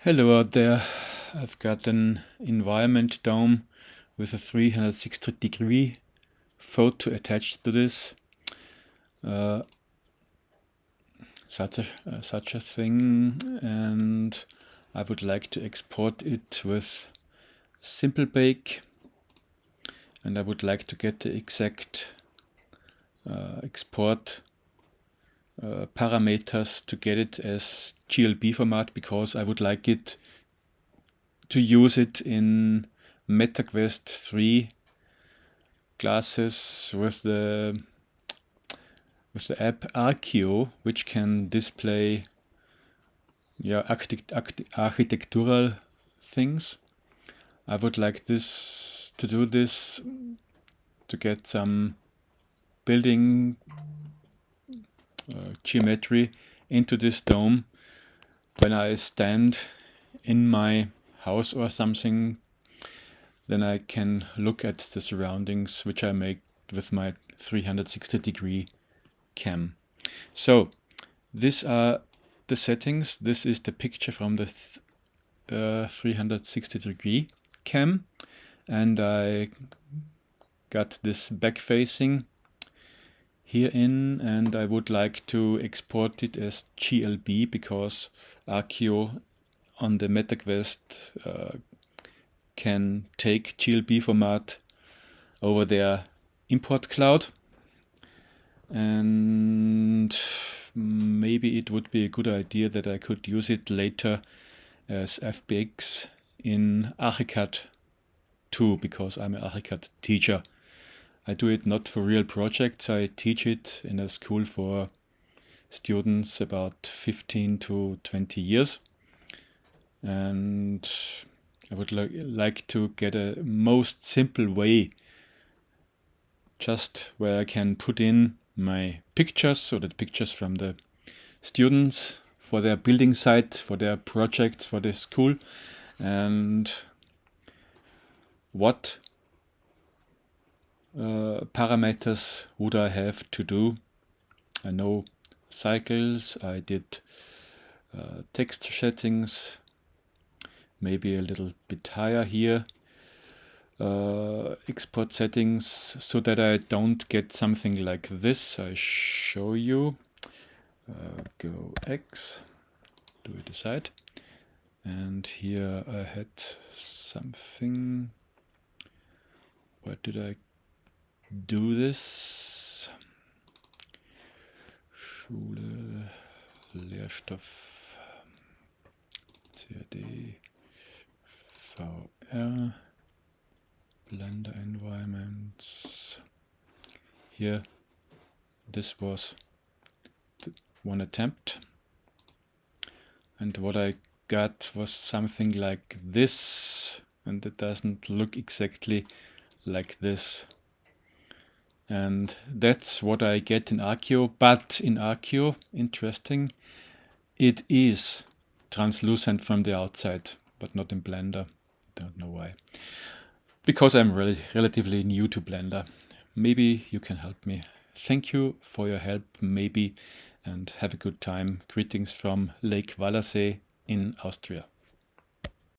Hello out there. I've got an environment dome with a 360-degree photo attached to this. Such a thing, and I would like to export it with SimpleBake, and I would like to get the exact export parameters to get it as GLB format, because I would like it to use it in MetaQuest 3 classes with the app Archicad, which can display architectural things. I would like this to do this to get some building geometry into this dome when I stand in my house or something. Then I can look at the surroundings which I make with my 360-degree cam. So these are the settings. This is the picture from the 360-degree cam, and I got this back facing here in, and I would like to export it as GLB because Archicad on the MetaQuest can take GLB format over their import cloud, and maybe it would be a good idea that I could use it later as FBX in Archicad too, because I'm an Archicad teacher. I do it not for real projects. I teach it in a school for students about 15 to 20 years, and I would like to get a most simple way, just where I can put in my pictures, so that pictures from the students for their building site, for their projects, for the school, and what parameters would I have to do. I know cycles, I did texture settings, maybe a little bit higher here, export settings, so that I don't get something like this. I show you. Go X, do it aside, and here I had something. Where did I do this? Schule, Lehrstoff, CAD, VR, Blender environments. Here, this was one attempt, and what I got was something like this, and it doesn't look exactly like this. And that's what I get in Archicad, but in Archicad, interesting, it is translucent from the outside, but not in Blender. Don't know why. Because I'm relatively new to Blender. Maybe you can help me. Thank you for your help, maybe, and have a good time. Greetings from Lake Wallersee in Austria.